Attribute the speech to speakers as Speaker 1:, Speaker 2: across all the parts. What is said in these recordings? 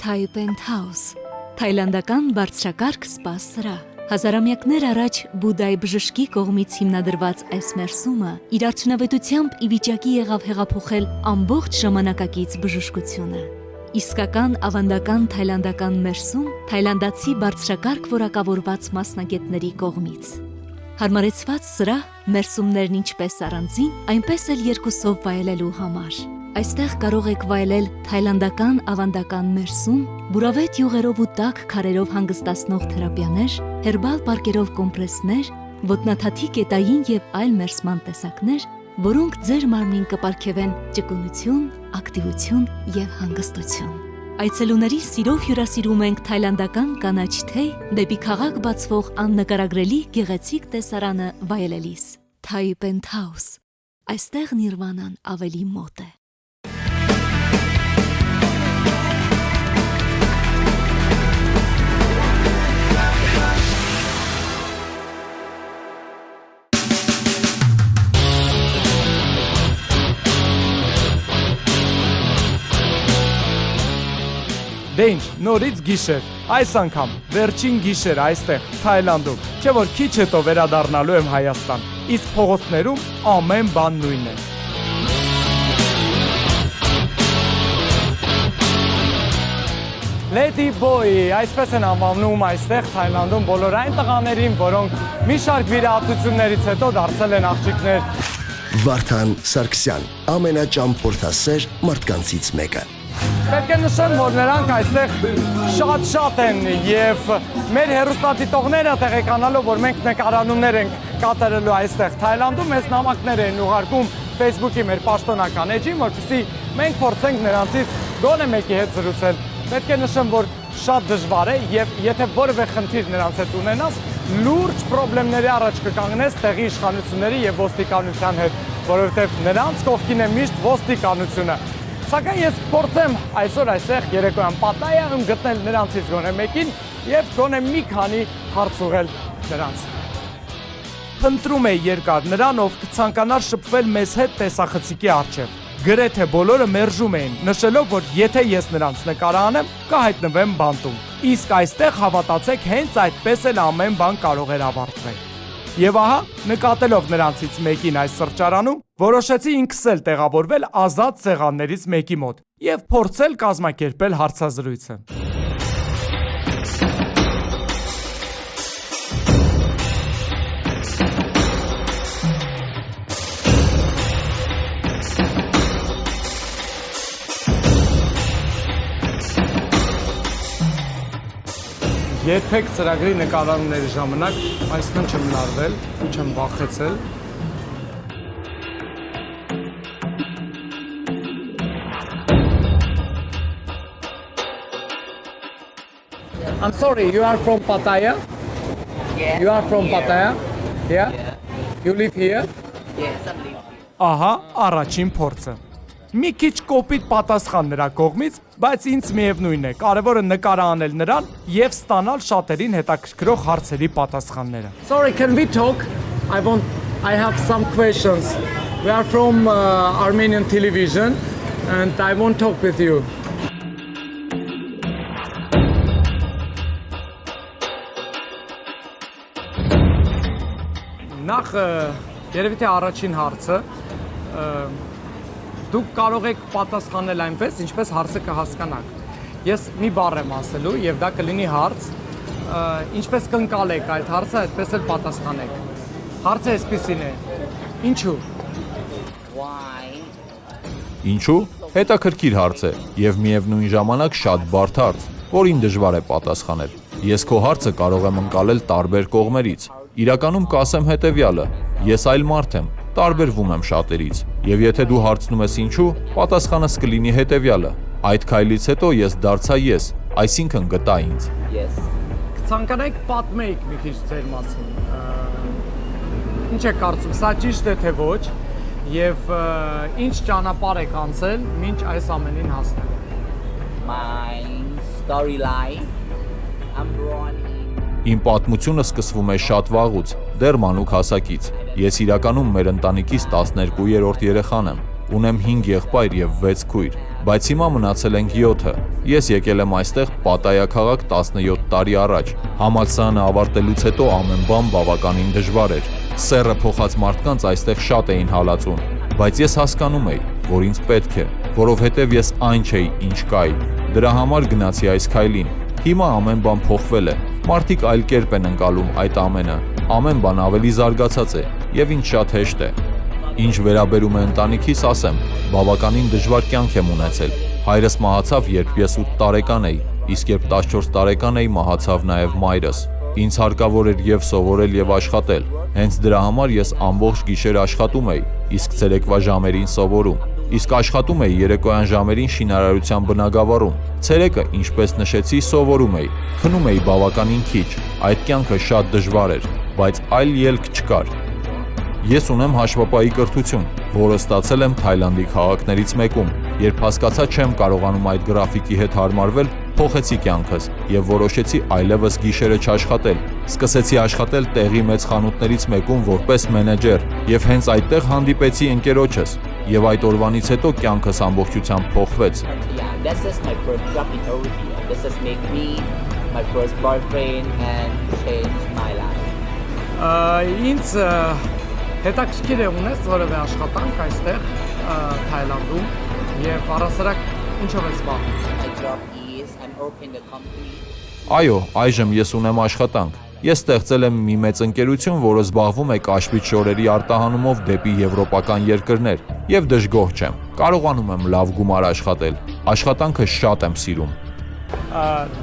Speaker 1: Thai Penthouse, թայլանդական բարձրակարգ սպա սրահ։ Հազարամյակներ առաջ Բուդայի բժշկի կողմից հիմնադրված այս մերսումը իր արդյունավետությամբ ի վիճակի եղավ հեղափոխել ամբողջ ժամանակակից բժշկությունը։ Իսկական ավանդական թայլանդական մերսում թայլանդացի բարձրակարգ որակավորված մասնագետների կողմից։ Հարմարեցված սրահ մերսումներն ինչպես առանձին, այնպես էլ երկուսով վայելելու համար։ Այստեղ կարող եք վայելել թայլանդական ավանդական մերսում, բուրավետ յուղերով ու տաք քարերով հանգստացնող թերապիաներ, հերբալ պարկերով կոմպրեսներ, ոտնաթաթի կետային եւ այլ մերսման տեսակներ, որոնք ձեր մարմնին կպարգևեն ճկունություն, ակտիվություն եւ հանգստություն։ Այցելուների սիրով հյուրասիրում ենք թայլանդական կանաչ թեյ դեպի քաղաք բացվող աննկարագրելի գեղեցիկ տեսարանը վայելելիս։ Thai Penthouse։ Այստեղ նիրվանան ավելի մոտ է։
Speaker 2: Դե ինչ, նորից գիշեր, այս անգամ, վերջին գիշեր այստեղ, Թայլանդում, չէ որ քիչ հետո վերադառնալու եմ Հայաստան, իսկ փողոցներում ամեն բան նույնն է։ Lady Boy, այսպես են անվանում այստեղ Թայլանդում բոլոր այն տղաներին, որոնք մի շարք վիրահատություններից հետո դարձել են աղջիկներ։
Speaker 3: Վարդան Սարգսյան, ամենաճամփորդասեր մարդկանցից մեկը։
Speaker 2: Պետք է նշեմ, որ նրանք այստեղ շատ են եւ մեր հեռուստադիտողները տեղեկանալով, որ մենք նկարանումներ ենք կատարելու այստեղ Թայլանդում, մեզ նամակներ են ուղարկում Facebook-ի մեր պաշտոնական էջին, որպեսզի մենք փորձենք նրանցից գոնե մեկի հետ զրուցել։ Պետք է նշեմ, որ շատ դժվար է եւ եթե որևէ խնդիր նրանց հետ ունենաս, լուրջ խնդիրների առաջ կկանգնես տեղի իշխանությունների եւ ոստիկանության հետ, որովհետեւ նրանց կողքին է միշտ ոստիկանությունը։ Սակայն ես փորձեմ այսօր այստեղ երեկոյան Պատայայում գտնել նրանցից գոնե մեկին եւ գոնե մի քանի հարց ուղղել նրանց։ Փնտրում է երկար նրան, ով կցանկանար շփվել մեզ հետ տեսախցիկի առջև։ Գրեթե բոլորը մերժում էին, նշելով, որ եթե ես նրանց նկարը անեմ, կհայտնվեմ բանտում։ Իսկ այստեղ հավատացեք, հենց այդպես էլ ամեն բան կարող էր ավարտվել։ Եվ ահա, նկատելով նրանցից մեկին այս սրճարանում, որոշեցի ինքս էլ տեղավորվել ազատ սեղաններից մեկի մոտ եւ փորձել կազմակերպել հարցազրույցը։ Երբեք ծրագրի նկարանումների ժամանակ այսքան չեմ նարվել ու չեմ վախեցել։ I'm sorry, you are from Pattaya?
Speaker 4: Yes.
Speaker 2: You are from
Speaker 4: here.
Speaker 2: Pattaya? Yeah?
Speaker 4: Yeah.
Speaker 2: You live here?
Speaker 4: Yes, I live here.
Speaker 2: Ահա, առաջին փորձը։ Մի քիչ կոպիտ պատասխան նրա կողմից, բայց ինձ միևնույն է, կարևորը նկարը անել նրան եւ ստանալ շատերին հետաքրքրող հարցերի պատասխանները։ Sorry, can we talk? I have some questions. We are from Armenian television and I want to talk with you. Նախ երևի թե առաջին հարցը դուք կարող եք պատասխանել այնպես, ինչպես հարցը կհասկանաք։ Ես մի բառ եմ ասելու եւ դա կլինի հարց, ինչպես կընկալեք այդ հարցը, այդպես էլ պատասխանեք։ Հարցը այսպեսին է. Ինչու։
Speaker 4: Why?
Speaker 5: Ինչու՞։ Հետաքրքիր հարց է եւ միևնույն ժամանակ շատ բարդ հարց, որին դժվար է պատասխանել։ Ես քո հարցը կարող եմ ընկալել տարբեր կողմերից։ Իրականում կասեմ հետեւյալը. ես այլ մարդ եմ, տարբերվում եմ շատերից, եւ եթե դու հարցնում ես ինչու, պատասխանս կլինի հետեւյալը. այդ քայլից հետո ես դարձա ես, այսինքն գտա ինձ։
Speaker 4: Yes.
Speaker 2: Ցանկանայիք պատմեիք մի քիչ ձեր մասին։ Ինչ եք կարծում, սա ճիշտ է թե ոչ, եւ ինչ ճանապարհ եք անցել, մինչ այս ամենին հասնել։
Speaker 4: My storyline. I'm born in.
Speaker 5: Իմ պատմությունը սկսվում է շատ վաղուց, դեռ մանուկ հասակից։ Ես իրականում մեր ընտանիքից 12-րդ երեխան եմ։ Ունեմ 5 եղբայր եւ 6 քույր։ բայց հիմա մնացել ենք 7-ը։ Ես եկել եմ այստեղ Պատայա-քաղաք 17 տարի առաջ։ Համալսարանը ավարտելուց հետո ամեն բան բավականին դժվար էր։ Սեռը փոխած մարդկանց այստեղ շատ էին հալածում, բայց ես հասկանում էի, որ ինձ պետք է, որովհետև ես այն չէի, ինչ կայի։ Դրա համար գնացի այս քայլին։ Հիմա ամեն բան փոխվել է։ Մարդիկ այլ կերպ են ընկալում այդ ամենը։ Ամեն բան ավելի զարգացած է եւ ինձ շատ հեշտ է։ Ինչ վերաբերում է ընտանիքիս, ասեմ, բավականին դժվար կյանք եմ ունեցել։ Հայրս մահացավ, երբ ես 8 տարեկան էի, իսկ երբ 14 տարեկան էի, մահացավ նաեւ մայրս։ Ինձ հարկավոր էր եւ սովորել եւ աշխատել։ Հենց դրա համար ես ամբողջ գիշեր աշխատում էի, իսկ ցերեկվա ժամերին սովորում։ Իսկ աշխատում էի երեկոյան ժամերին շինարարության բնագավառում։ Ցերեկը, ինչպես նշեցի, սովորում էի։ Քնում էի բավականին քիչ։ Այդ կյանքը շատ դժվար էր, բայց այլ ելք չկար։ Ես ունեմ հաշվապահի կրթություն, որը ստացել եմ Թայլանդի քաղաքներից մեկում։ Երբ հասկացա չեմ կարողանում այդ գրաֆիկի հետ հարմարվել, փոխեցի կյանքս եւ որոշեցի այլևս գիշերը չաշխատել։ Սկսեցի աշխատել տեղի մեծ խանութներից մեկում որպես մենեջեր եւ հենց այդտեղ հանդիպեցի ընկերոջս եւ այդ օրվանից հետո կյանքս ամբողջությամբ փոխվեց։
Speaker 4: Yeah, this is my first job in Korea. This has made me my first boyfriend and changed my life.
Speaker 2: Ինձ հետաքրքիր է ունես որևէ աշխատանք այստեղ Թայլանդում եւ առասարակ ինչով ես զբաղվում։
Speaker 4: My job is I'm open the company.
Speaker 5: Այո, այժմ ես ունեմ աշխատանք։ Ես ստեղծել եմ մի մեծ ընկերություն, որը զբաղվում է կաշվիչ շորերի արտահանումով դեպի եվրոպական երկրներ եւ դժգոհ չեմ։ Կարողանում եմ լավ գումար աշխատել։ Աշխատանքը շատ եմ սիրում։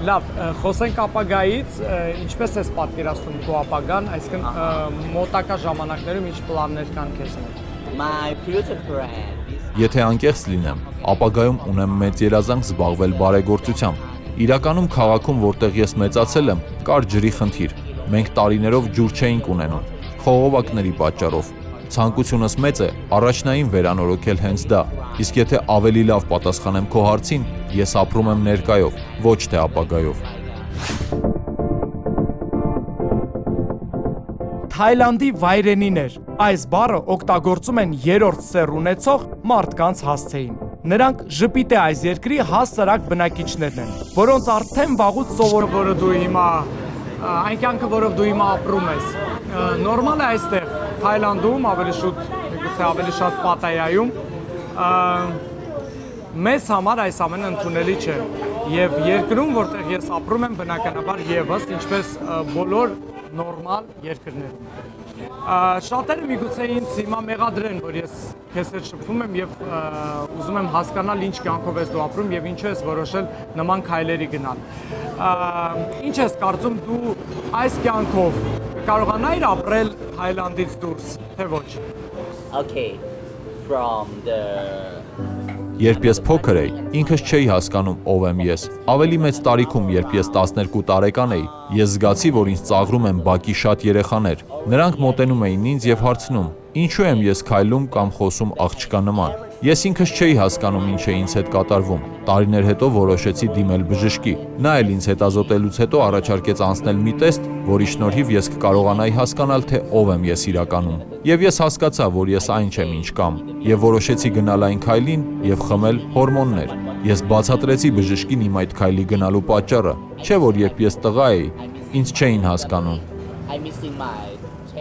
Speaker 2: Լավ, խոսենք ապագայից, ինչպես ես պատկերացնում քո ապագան, այսինքն մոտակա ժամանակներում ինչ պլաններ կան քեզ մոտ։
Speaker 4: My future plan is
Speaker 5: Եթե անկեղծ լինեմ, ապագայում ունեմ մեծ երազանք զբաղվել բարեգործությամբ։ Իրականում քաղաքում, որտեղ ես մեծացել եմ, կար ջրի խնդիր։ Մենք տարիներով ջուր չէինք ունենում, խողովակների պատճառով։ Ցանկությունս մեծ է առաջնային վերանորոգել հենց դա։ Իսկ եթե ավելի լավ պատասխանեմ քո հարցին, ես ապրում եմ ներկայով, ոչ թե ապագայով։
Speaker 2: Թայլանդի վայրենիներ այս բառը օգտագործում են երրորդ սեռ ունեցող մարդկանց հասցեին։ Նրանք ժպիտ է այս երկրի հասարակ բնակիչներն են, որոնց արդեն վաղուց սովոր որը դու հիմա այն կյանքը, որով դու հիմա ապրում ես։ Նորմալ է այստեղ Թայլանդում, ավելի շուտ, միգուցե ավելի շատ Պատայայում, մեզ համար այս ամենը ընդունելի չէ։ Եվ երկրում, որտեղ ես ապրում եմ, բնականաբար եւս, ինչպես բոլոր նորմալ երկրներում։ Շատերը միգուցե ինձ հիմա մեղադրեն, որ ես քեզ հետ շփվում եմ եւ ուզում եմ հասկանալ ինչ կյանքով ես դու ապրում եւ ինչու ես որոշել նման քայլերի գնալ։ Ինչ ես կարծում դու այս կյանքով կարողանայիր ապրել Թայլանդից դուրս, թե ոչ։
Speaker 4: okay from the
Speaker 5: Երբ ես փոքր էի, ինքս չէի հասկանում ով եմ ես։ Ավելի մեծ տարիքում, երբ ես 12 տարեկան էի, ես զգացի, որ ինձ ծաղրում են բակի շատ երեխաներ։ Նրանք մոտենում էին ինձ եւ հարցնում. «Ինչու եմ ես քայլում կամ խոսում աղջկա նման»։ Ես ինքս չէի հասկանում ինչ է ինձ հետ կատարվում։ Տարիներ հետո որոշեցի դիմել բժշկի։ Նա էլ ինձ հետազոտելուց հետո առաջարկեց անցնել մի տեստ, որի շնորհիվ ես կկարողանայի հասկանալ, թե ով եմ ես իրականում։ Եվ ես հասկացա, որ ես այն չեմ, ինչ կամ, եւ որոշեցի գնալ այն քայլին եւ խմել հորմոններ։ Ես բացատրեցի բժշկին իմ այդ քայլի գնալու պատճառը, չէ՞ որ երբ ես տղա էի, ինձ չէին հասկանում։
Speaker 4: I'm missing my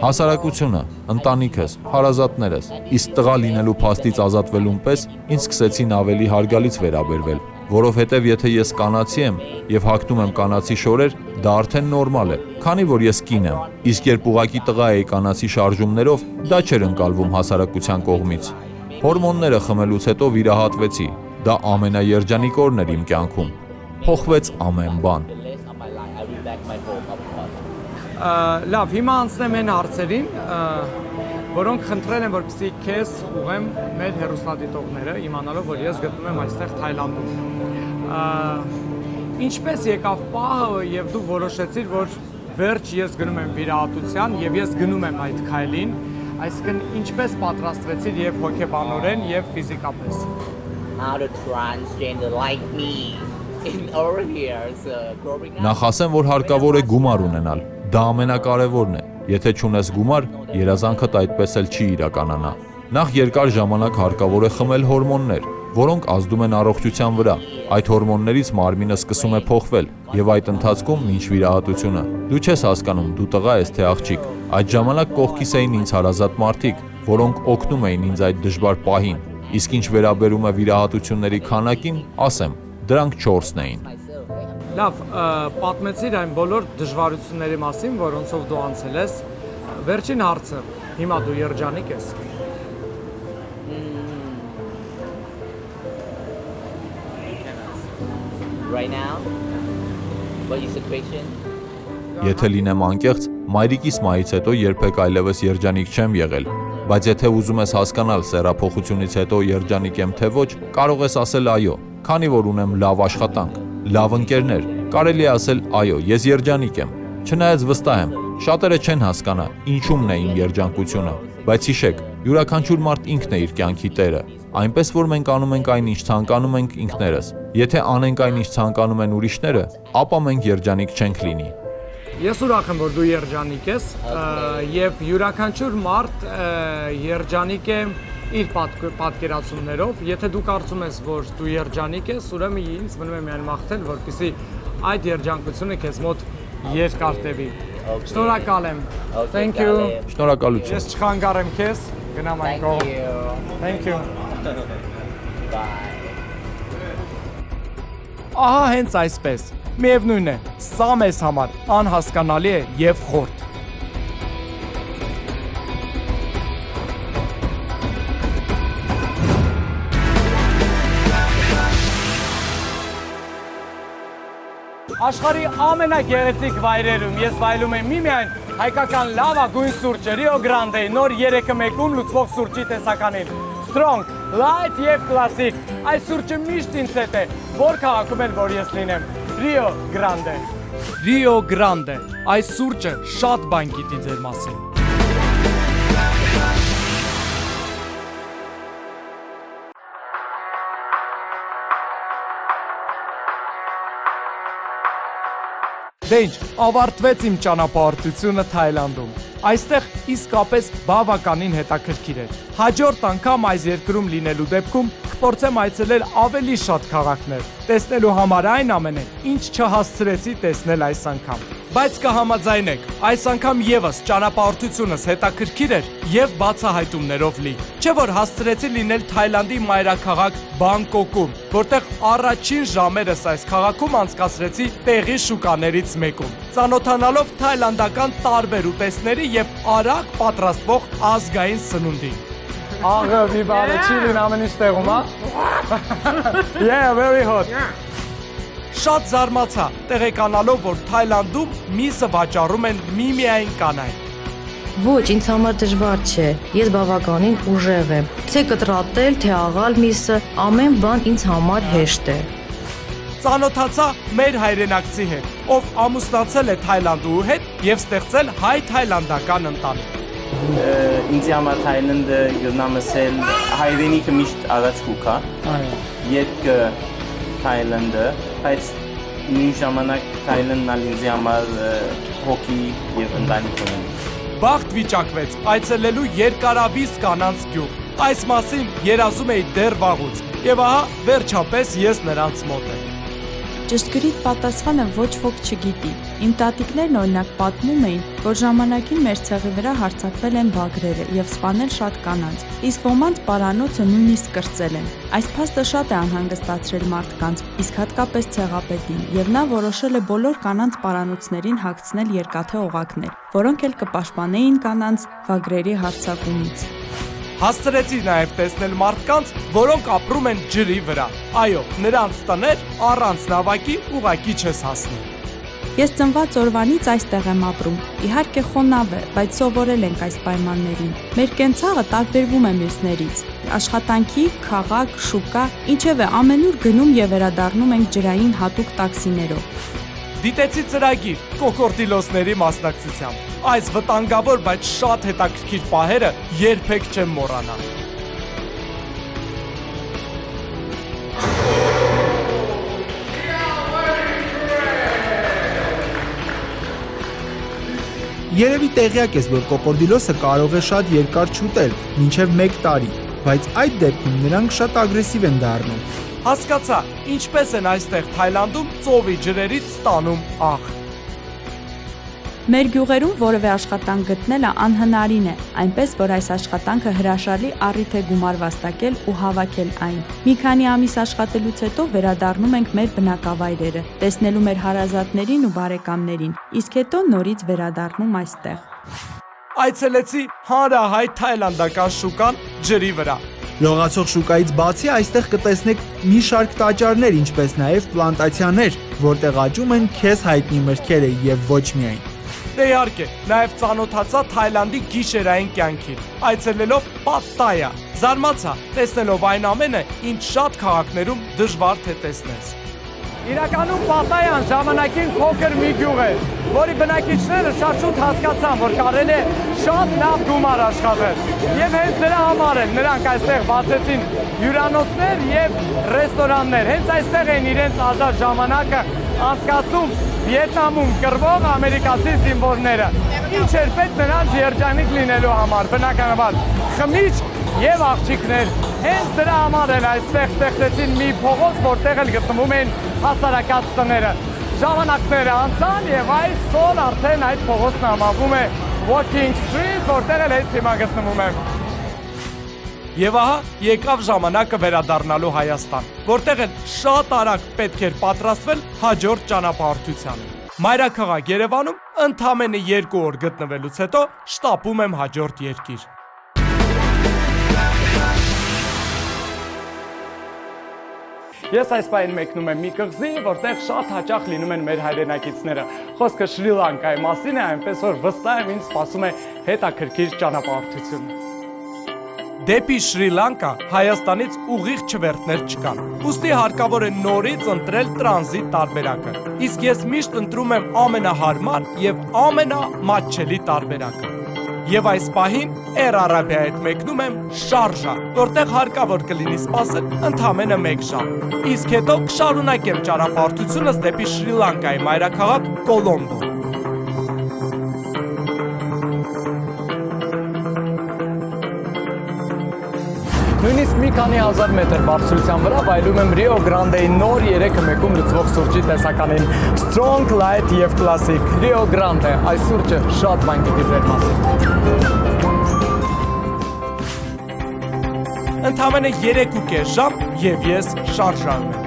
Speaker 5: Հասարակությունը, ընտանիքս, հարազատներս, իսկ տղա լինելու փաստից ազատվելուն պես ինձ սկսեցին ավելի հարգալից վերաբերվել, որովհետև եթե ես կանացի եմ եւ հագնում եմ կանացի շորեր, դա արդեն նորմալ է, քանի որ ես կին եմ, իսկ երբ ուղակի տղա էի կանացի շարժումներով, դա չէր ընկալվում հասարակության կողմից։ Հորմոնները խմելուց հետո վիրահատվեցի, դա ամենաերջանիկ օրն էր իմ կյանքում։ Փոխվեց ամեն բան։
Speaker 4: the rest of my life. I will back my home of course.
Speaker 2: Լավ, հիմա անցնեմ այն հարցերին, որոնք խնդրել են, որպեսզի քեզ ուղեմ մեր հեռուստադիտողները, իմանալով, որ ես գտնվում եմ այստեղ Թայլանդում։ Ինչպես եկավ պահը եւ դու որոշեցիր, որ վերջ ես գնում եմ վիրահատության եւ ես գնում եմ այդ քայլին, այսինքն ինչպես պատրաստվեցիր եւ հոգեբանորեն եւ ֆիզիկապես։
Speaker 4: How the transgender like me in over here so growing up.
Speaker 5: Նախ ասեմ, որ հարկավոր է գումար ունենալ։ Դա ամենակարևորն է։ Եթե չունես գումար, երազանքդ այդպես էլ չի իրականանա։ Նախ երկար ժամանակ հարկավոր է խմել հորմոններ, որոնք ազդում են առողջության վրա։ Այդ հորմոններից մարմինը սկսում է փոխվել, եւ այդ ընթացքում մինչ վիրահատությունը դու չես հասկանում դու տղա ես թե աղջիկ։ Այդ ժամանակ կողքիս էին ինձ հարազատ մարդիկ, որոնք օգնում էին ինձ այդ դժվար պահին։ Իսկ ինչ վերաբերում է վիրահատությունների քանակին, ասեմ, դրանք 4-ն էին։
Speaker 2: Լավ, պատմեցիր այն բոլոր դժվարությունների մասին, որոնցով դու անցել ես։ Վերջին հարցը, հիմա դու երջանիկ ես։
Speaker 4: Right now, what is the situation?
Speaker 5: Եթե լինեմ անկեղծ, մայրիկիս մահից հետո երբեք այլևս երջանիկ չեմ եղել, բայց եթե ուզում ես հասկանալ սեռափոխությունից հետո երջանիկ եմ թե ոչ, կարող ես ասել այո, քանի որ ունեմ լավ աշխատանք, լավ ընկերներ, կարելի է ասել այո, ես երջանիկ եմ։ Չնայած վստահ եմ, շատերը չեն հասկանա ինչումն է իմ երջանկությունը, բայց հիշեք, յուրաքանչյուր մարդ ինքն է իր կյանքի տերը, այնպես որ մենք անում ենք այն, ինչ ցանկանում ենք ինքներս։ Եթե անենք այն, ինչ ցանկանում են ուրիշները, ապա մենք երջանիկ չենք լինի։
Speaker 2: Ես ուրախ եմ, որ դու երջանիկ ես, եւ յուրաքանչյուր մարդ երջանիկ է իր պատկերացումներով։ Եթե դու կարծում ես, որ դու երջանիկ ես, ուրեմն ինձ մնում է միայն մաղթել, որպեսզի այդ երջանկությունը քեզ մոտ երկար տևի։ Շնորհակալ եմ։ Thank you։
Speaker 5: Շնորհակալություն։
Speaker 2: Ես չխանգարեմ քեզ, գնամ այն կողմ։ Thank you։
Speaker 4: Bye.
Speaker 2: Ահա հենց այսպես։ Միևնույն է, սա մեզ համար անհասկանալի է եւ խորտ։ Աշխարհի ամենագեղեցիկ վայրերում ես վայելում եմ միմիայն հայկական լավագույն սուրճը Rio Grande նոր 3-1-ում լուծվող սուրճի տեսականին։ Strong, light եւ classic։ Այս սուրճը միշտ ինձ հետ է, որ քաղաքում էլ որ ես լինեմ։ Rio Grande։ Rio Grande։ Այս սուրճը շատ բան գիտի ձեր մասին։ Դե ինչ, ավարտվեց իմ ճանապարհորդությունը Թայլանդում։ Այստեղ իսկապես բավականին հետաքրքիր էր։ Հաջորդ անգամ այս երկրում լինելու դեպքում կփորձեմ այցելել ավելի շատ քաղաքներ, տեսնելու համար այն ամենը, ինչ չհասցրեցի տեսնել այս անգամ։ Բայց կհամաձայնեք, այս անգամ եւս ճանապարհորդությունս հետաքրքիր էր եւ բացահայտումներով լի։ Չէ՞ որ հասցրեցի լինել Թայլանդի մայրաքաղաք Բանգկոկում, որտեղ առաջին ժամերս այս քաղաքում անցկացրեցի տեղի շուկաներից մեկում, ծանոթանալով թայլանդական տարբեր ուտեստների եւ արագ պատրաստվող ազգային սնունդին։ Աղը մի բառը չի լինի ամեն ինչ տեղում, հա? Yeah, very hot. Շատ զարմացա, տեղեկանալով, որ Թայլանդում միսը վաճառում են միմիայն կանայք։
Speaker 6: Ոչ, ինձ համար դժվար չէ, ես բավականին ուժեղ եմ, թե կտրատել, թե աղալ միսը, ամեն բան ինձ համար հեշտ է։
Speaker 2: Ծանոթացա մեր հայրենակցի հետ, ով ամուսնացել է Թայլանդուհու հետ եւ ստեղծել հայ-թայլանդական ընտանիք։
Speaker 7: Ինձ համար Թայլանդը գտնամասել հայրենիքը միշտ առաջ կուքա։ Երկը Թայլանդը, բայց նույն ժամանակ Թայլանդն ինձ համար հոգի եւ ընտանիք ունի։
Speaker 2: Բախտ վիճակվեց այցելելու երկարավիզ կանանց գյուղ։ Այս մասին երազում էի դեռ վաղուց, եւ ահա վերջապես ես նրանց մոտ եմ։
Speaker 8: Ճշգրիտ պատասխանը ոչ ոք չգիտի։ Իմ տատիկներն օրինակ պատմում էին, որ ժամանակին մեր ցեղի վրա հարձակվել են վագրերը եւ սպանել շատ կանանց, իսկ ոմանց պարանոցը նույնիսկ կրծել են։ Այս փաստը շատ է անհանգստացրել մարդկանց, իսկ հատկապես ցեղապետին, եւ նա որոշել է բոլոր կանանց պարանոցներին հագցնել երկաթե օղակներ, որոնք էլ կպաշտպանեին կանանց վագրերի հարձակումից։
Speaker 2: Հասցրեցի նաև տեսնել մարդկանց, որոնք ապրում են ջրի վրա։ Այո, նրանց տներ առանց նավակի ուղակի չես հասնի։
Speaker 8: Ես ծնված օրվանից այստեղ եմ ապրում։ Իհարկե խոնավ է, բայց սովորել ենք այս պայմաններին։ Մեր կենցաղը տարբերվում է մյուսներից։ Աշխատանքի, քաղաք, շուկա, ինչևէ ամենուր գնում եւ վերադառնում ենք ջրային հատուկ տաքսիներով։
Speaker 2: Դիտեցի ծրագիր կոկորդիլոսների մասնակցությամբ։ Այս վտանգավոր, բայց շատ հետաքրքիր պահերը երբեք չեմ մոռանա։
Speaker 9: Երևի տեղյակ ես, որ կոկորդիլոսը կարող է շատ երկար չուտել, մինչև 1 տարի։ բայց այդ դեպքում նրանք շատ ագրեսիվ են դառնում։
Speaker 2: Հասկացա, ինչպես են այստեղ Թայլանդում ծովի ջրերից ստանում աղ։
Speaker 8: Մեր գյուղերում որևէ աշխատանք գտնելը անհնարին է, այնպես որ այս աշխատանքը հրաշալի առիթ է գումար վաստակել ու հավաքել այն։ Մի քանի ամիս աշխատելուց հետո վերադառնում ենք մեր բնակավայրերը, տեսնելու մեր հարազատներին ու բարեկամներին, իսկ հետո նորից վերադառնում այստեղ։
Speaker 2: Այցելեցի հանրահայտ թայլանդական շուկան ջրի վրա։
Speaker 9: Լողացող շուկայից բացի այստեղ կտեսնեք մի շարք տաճարներ, ինչպես նաև պլանտացիաներ, որտեղ աճում են քեզ հայտնի մրգերը եւ ոչ միայն։
Speaker 2: Դե իհարկե, նաև ծանոթացա Թայլանդի գիշերային կյանքին, այցելելով Պատտայա։ Զարմացա, տեսնելով այն ամենը, ինչ շատ քաղաքներում դժվար թե տեսնես։ Իրականում Պատտայան ժամանակին փոքր մի գյուղ է, որի բնակիչները շատ շուտ հասկացան, որ կարելի է շատ լավ գումար աշխատել։ Եվ հենց դրա համար էլ նրանք այստեղ բացեցին հյուրանոցներ եւ ռեստորաններ։ Հենց այստեղ են իրենց ազատ ժամանակը անցկացնում Վիետնամում կռվող ամերիկացի զինվորները։ Ինչ էր պետք նրանց երջանիկ լինելու համար, բնականաբար խմիչք եւ աղջիկներ։ Հենց դրա համար էլ այստեղ ստեղծեցին մի փողոց, որտեղ էլ գտնվում են հասարակած տները։ Ժամանակները անցան եւ այսօր արդեն այդ փողոցն անվանվում է Walking Street, որտեղ էլ հենց հիմա գտնվում եմ։ Եվ ահա եկավ ժամանակը վերադառնալու Հայաստան, որտեղ էլ շատ արագ պետք էր պատրաստվել հաջորդ ճանապարհորդությանը։ Մայրաքաղաք Երևանում ընդամենը 2 օր գտնվելուց հետո շտապում եմ հաջորդ երկիր։ Ես այս պահին մեկնում եմ մի կղզի, որտեղ շատ հաճախ լինում են մեր հայրենակիցները։ Խոսքը Շրի Լանկայի մասին է, այնպես որ վստահ եմ ինձ սպասում է հետաքրքիր ճանապարհորդություն։ Դեպի Շրի Լանկա Հայաստանից ուղիղ չվերթներ չկան։ Ուստի հարկավոր է նորից ընտրել տրանզիտ տարբերակը։ Իսկ ես միշտ ընտրում եմ ամենահարմար եւ ամենամատչելի տարբերակը։ Եվ այս պահին Air Arabia հետ մեկնում եմ Շարժա, որտեղ հարկավոր կլինի սպասել ընդամենը 1 ժամ։ Իսկ հետո կշարունակեմ ճանապարհորդությունս դեպի Շրի Լանկայի մայրաքաղաք Կոլոմբո։ Նույնիսկ մի քանի հազար մետր բարձրության վրա վայելում եմ Rio Grande-ի նոր 3 մեկում լցվող սուրճի տեսականին Strong, Light եւ Classic Rio Grande, այս սուրճը շատ բան գիտի ձեր մասին։ Ընդամենը 3.5 ժամ եւ ես շարժանում եմ։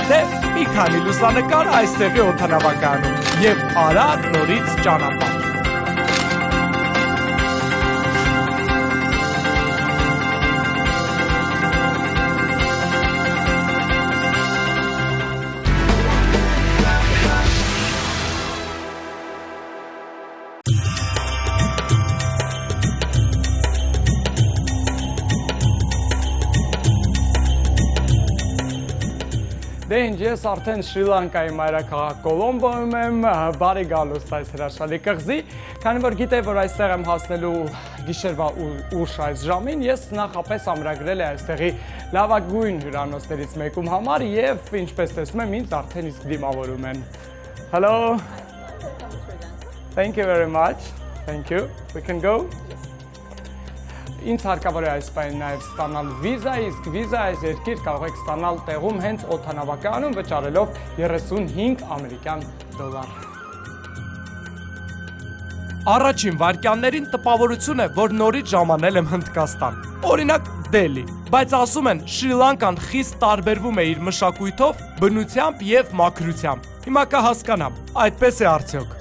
Speaker 2: Դե մի քանի լուսանկար այստեղի օդանավակայանում եւ արագ նորից ճանապարհ։ Դե ինչ ես արդեն Շրի Լանկայի մայրաքաղաք Կոլոմբոյում եմ, բարի գալուստ այս հրաշալի կղզի, քանի որ գիտեի, որ այստեղ եմ հասնելու գիշերվա ուշ այս ժամին, ես նախապես ամրագրել եմ այստեղի լավագույն հյուրանոցներից մեկում համար եւ ինչպես տեսնում եմ, ինձ արդեն իսկ դիմավորում են։ Hello. Thank you very much. Thank you. We can go. Ինձ հարկավոր է այս պահին նաև ստանալ վիզա, իսկ վիզա այս երկիր կարող եք ստանալ տեղում հենց օդանավակայանում վճարելով 35 ամերիկյան դոլար։ Առաջին վայրկյաններին տպավորություն է, որ նորից ժամանել եմ Հնդկաստան, օրինակ Դելհի, բայց ասում են Շրի Լանկան խիստ տարբերվում է իր մշակույթով, բնությամբ եւ մաքրությամբ։ Հիմա կհասկանամ, այդպես է արդյոք։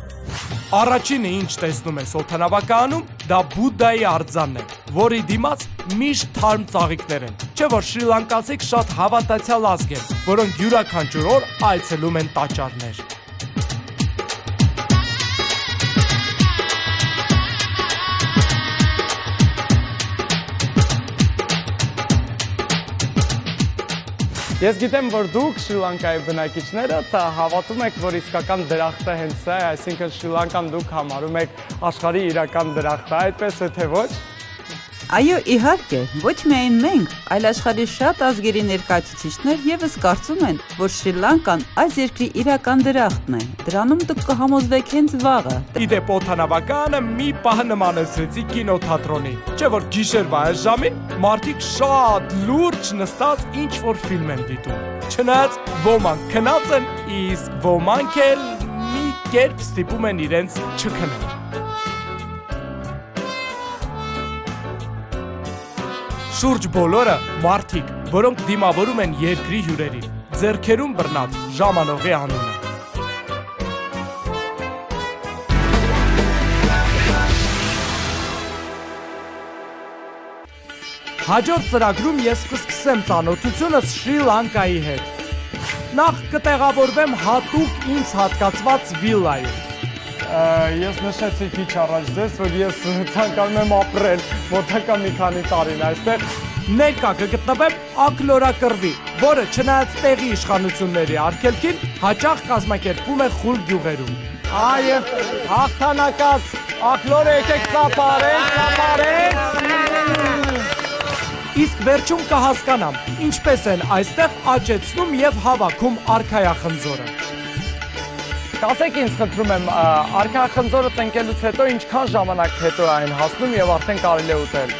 Speaker 2: Առաջինը ինչ տեսնում ես օդանավակայանում, դա Բուդդայի արձանն է, որի դիմաց միշտ թարմ ծաղիկներ են։ Չէ՞ որ շրի լանկացիք շատ հավատացյալ ազգ են, որոնք յուրաքանչյուր օր այցելում են տաճարներ։ Ես գիտեմ, որ դուք Շրի Լանկայի բնակիչները հավատում եք, որ իսկական դրախտը հենց սա է, այսինքն Շրի Լանկան դուք համարում եք աշխարհի իրական դրախտը, այդպես է թե ոչ։
Speaker 10: Այո, իհարկե, ոչ միայն մենք, այլ աշխարհի շատ ազգերի ներկայացուցիչներ եւս կարծում են, որ Շրի Լանկան այս երկրի իրական դրախտն է։ Դրանում դուք կհամոզվեք հենց վաղը։
Speaker 2: Իդեպ օդանավականը մի պահ նմանեցրեցի կինոթատրոնի, չէ՞ որ գիշերվա այս ժամին մարդիկ շատ լուրջ նստած ինչ-որ ֆիլմ են դիտում։ Չնայած ոմանք քնած են, իսկ ոմանք էլ մի կերպ ստիպում են իրենց չքնել։ Շուրջ բոլորը մարդիկ, որոնք դիմավորում են երկրի հյուրերին, ձեռքերում բռնած ժամանողի անունը։ Հաջորդ ծրագրում ես կսկսեմ ծանոթությունս Շրի Լանկայի հետ։ Նախ կտեղավորվեմ հատուկ ինձ հատկացված վիլլայում։ Ես նշեցի քիչ առաջ ձեզ, որ ես ցանկանում եմ ապրել մոտակա մի քանի տարին այստեղ։ Ներկա կգտնվեմ ակլորակռվի, որը չնայած տեղի իշխանությունների արգելքին հաճախ կազմակերպվում է խուլ գյուղերում։ Այև հաղթանակած ակլորը եկեք ծապարենք։ Իսկ վերջում կհասկանամ, ինչպես են այստեղ աճեցնում եւ հավաքում արքայախնձորը։ Կասեք ինձ խնդրում եմ, արքայախնձորը տնկելուց հետո ինչքան ժամանակ հետո այն հասնում եւ արդեն կարելի է ուտել։